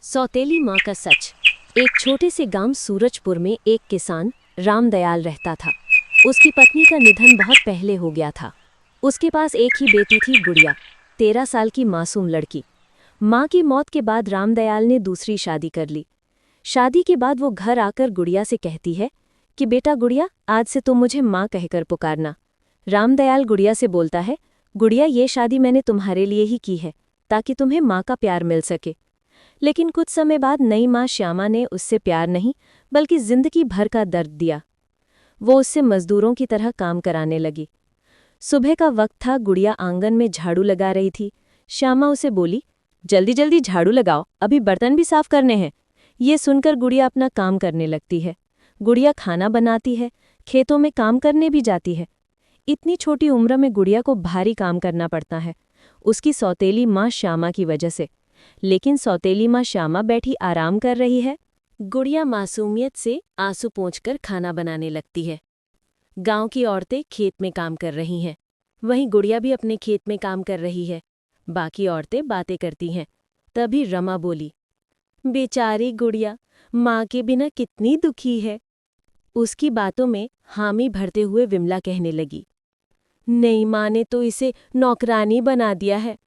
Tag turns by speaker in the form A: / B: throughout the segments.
A: सौतेली माँ का सच। एक छोटे से गांव सूरजपुर में एक किसान रामदयाल रहता था। उसकी पत्नी का निधन बहुत पहले हो गया था। उसके पास एक ही बेटी थी, गुड़िया, 13 साल की मासूम लड़की। माँ की मौत के बाद रामदयाल ने दूसरी शादी कर ली। शादी के बाद वो घर आकर गुड़िया से कहती है कि बेटा गुड़िया, आज से तुम मुझे माँ कहकर पुकारना। रामदयाल गुड़िया से बोलता है, गुड़िया, ये शादी मैंने तुम्हारे लिए ही की है ताकि तुम्हें माँ का प्यार मिल सके। लेकिन कुछ समय बाद नई माँ श्यामा ने उससे प्यार नहीं बल्कि जिंदगी भर का दर्द दिया। वो उससे मजदूरों की तरह काम कराने लगी। सुबह का वक्त था, गुड़िया आंगन में झाड़ू लगा रही थी। श्यामा उसे बोली, जल्दी जल्दी झाड़ू लगाओ, अभी बर्तन भी साफ करने हैं। ये सुनकर गुड़िया अपना काम करने लगती है। गुड़िया खाना बनाती है, खेतों में काम करने भी जाती है। इतनी छोटी उम्र में गुड़िया को भारी काम करना पड़ता है, उसकी सौतेली माँ श्यामा की वजह से। लेकिन सौतेली माँ श्यामा बैठी आराम कर रही है। गुड़िया मासूमियत से आंसू पोंछकर खाना बनाने लगती है। गांव की औरतें खेत में काम कर रही हैं, वहीं गुड़िया भी अपने खेत में काम कर रही है। बाकी औरतें बातें करती हैं। तभी रमा बोली, बेचारी गुड़िया माँ के बिना कितनी दुखी है। उसकी बातों में हामी भरते हुए विमला कहने लगी, नई माँ ने तो इसे नौकरानी बना दिया है।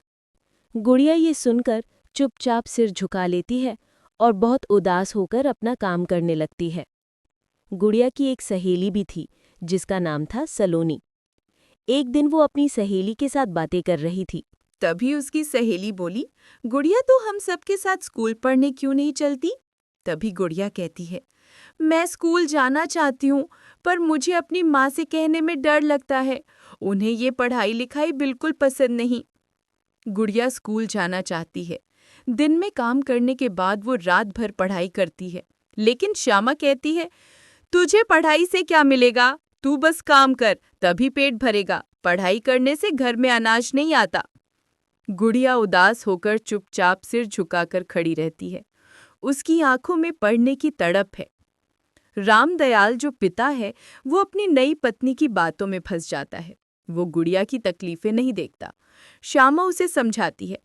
A: गुड़िया ये सुनकर चुपचाप सिर झुका लेती है और बहुत उदास होकर अपना काम करने लगती है। गुड़िया की एक सहेली भी थी जिसका नाम था सलोनी। एक दिन वो अपनी सहेली के साथ बातें कर रही थी।
B: तभी उसकी सहेली बोली, गुड़िया तो हम सबके साथ स्कूल पढ़ने क्यों नहीं चलती? तभी गुड़िया कहती है, मैं स्कूल जाना चाहती हूँ, पर मुझे अपनी माँ से कहने में डर लगता है। उन्हें ये पढ़ाई लिखाई बिल्कुल पसंद नहीं। गुड़िया स्कूल जाना चाहती है। दिन में काम करने के बाद वो रात भर पढ़ाई करती है। लेकिन श्यामा कहती है, तुझे पढ़ाई से क्या मिलेगा? तू बस काम कर, तभी पेट भरेगा। पढ़ाई करने से घर में अनाज नहीं आता। गुड़िया उदास होकर चुपचाप सिर झुकाकर खड़ी रहती है। उसकी आंखों में पढ़ने की तड़प है। रामदयाल जो पिता है, वो अपनी नई पत्नी की बातों में फंस जाता है। वो गुड़िया की तकलीफें नहीं देखता। श्यामा उसे समझाती है,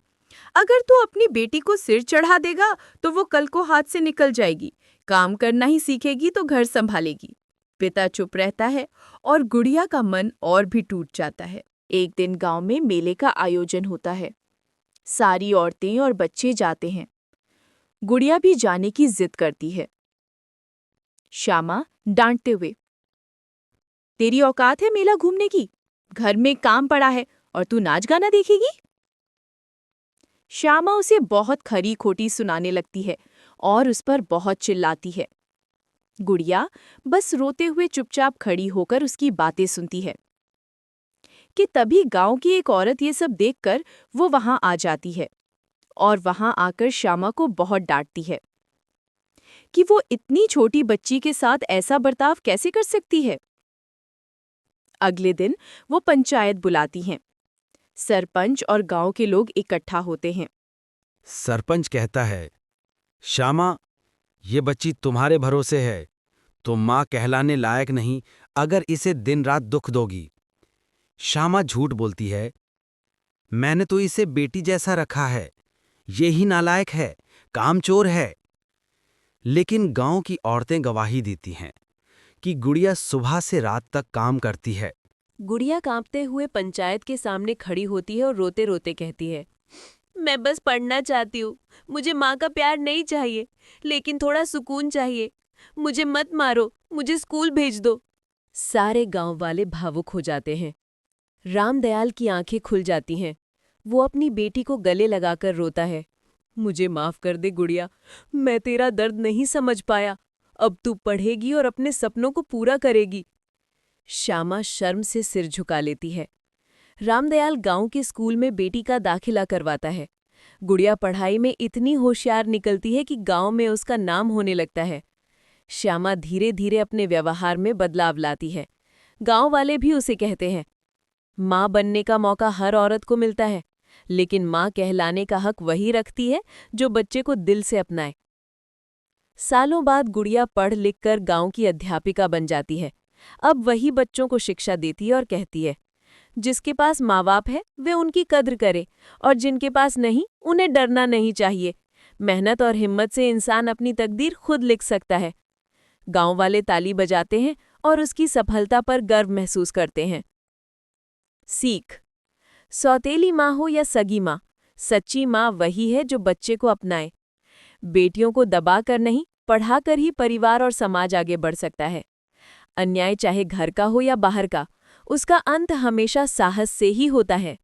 B: अगर तू अपनी बेटी को सिर चढ़ा देगा तो वो कल को हाथ से निकल जाएगी। काम करना ही सीखेगी तो घर संभालेगी। पिता चुप रहता है और गुड़िया का मन और भी टूट जाता है। एक दिन गांव में मेले का आयोजन होता है। सारी औरतें और बच्चे जाते हैं। गुड़िया भी जाने की जिद करती है। श्यामा डांटते हुए, तेरी औकात है मेला घूमने की? घर में काम पड़ा है और तू नाच गाना देखेगी? श्यामा उसे बहुत खरी खोटी सुनाने लगती है और उस पर बहुत चिल्लाती है। गुड़िया बस रोते हुए चुपचाप खड़ी होकर उसकी बातें सुनती है कि तभी गांव की एक औरत ये सब देखकर वो वहां आ जाती है और वहां आकर श्यामा को बहुत डांटती है कि वो इतनी छोटी बच्ची के साथ ऐसा बर्ताव कैसे कर सकती है। अगले दिन वो पंचायत बुलाती हैं। सरपंच और गांव के लोग इकट्ठा होते हैं।
C: सरपंच कहता है, श्यामा, ये बच्ची तुम्हारे भरोसे है। तुम माँ कहलाने लायक नहीं अगर इसे दिन रात दुख दोगी। श्यामा झूठ बोलती है, मैंने तो इसे बेटी जैसा रखा है। ये ही नालायक है, कामचोर है। लेकिन गांव की औरतें गवाही देती हैं कि गुड़िया सुबह से रात तक काम करती है।
A: गुड़िया कांपते हुए पंचायत के सामने खड़ी होती है और रोते रोते कहती है, मैं बस पढ़ना चाहती हूँ। मुझे माँ का प्यार नहीं चाहिए, लेकिन थोड़ा सुकून चाहिए। मुझे मत मारो, मुझे स्कूल भेज दो। सारे गांव वाले भावुक हो जाते हैं। रामदयाल की आंखें खुल जाती हैं। वो अपनी बेटी को गले लगाकर रोता है, मुझे माफ कर दे गुड़िया, मैं तेरा दर्द नहीं समझ पाया। अब तू पढ़ेगी और अपने सपनों को पूरा करेगी। श्यामा शर्म से सिर झुका लेती है। रामदयाल गांव के स्कूल में बेटी का दाखिला करवाता है। गुड़िया पढ़ाई में इतनी होशियार निकलती है कि गांव में उसका नाम होने लगता है। श्यामा धीरे धीरे अपने व्यवहार में बदलाव लाती है। गांव वाले भी उसे कहते हैं, माँ बनने का मौका हर औरत को मिलता है, लेकिन माँ कहलाने का हक वही रखती है जो बच्चे को दिल से अपनाए। सालों बाद गुड़िया पढ़ लिख कर गांव की अध्यापिका बन जाती है। अब वही बच्चों को शिक्षा देती है और कहती है, जिसके पास माँ बाप है वे उनकी कद्र करे और जिनके पास नहीं उन्हें डरना नहीं चाहिए।
B: मेहनत और हिम्मत से इंसान अपनी तकदीर खुद लिख सकता है। गांव वाले ताली बजाते हैं और उसकी सफलता पर गर्व महसूस करते हैं। सीख। सौतेली माँ हो या सगी माँ, सच्ची माँ वही है जो बच्चे को अपनाए। बेटियों को दबाकर नहीं, पढ़ाकर ही परिवार और समाज आगे बढ़ सकता है। अन्याय चाहे घर का हो या बाहर का, उसका अंत हमेशा साहस से ही होता है।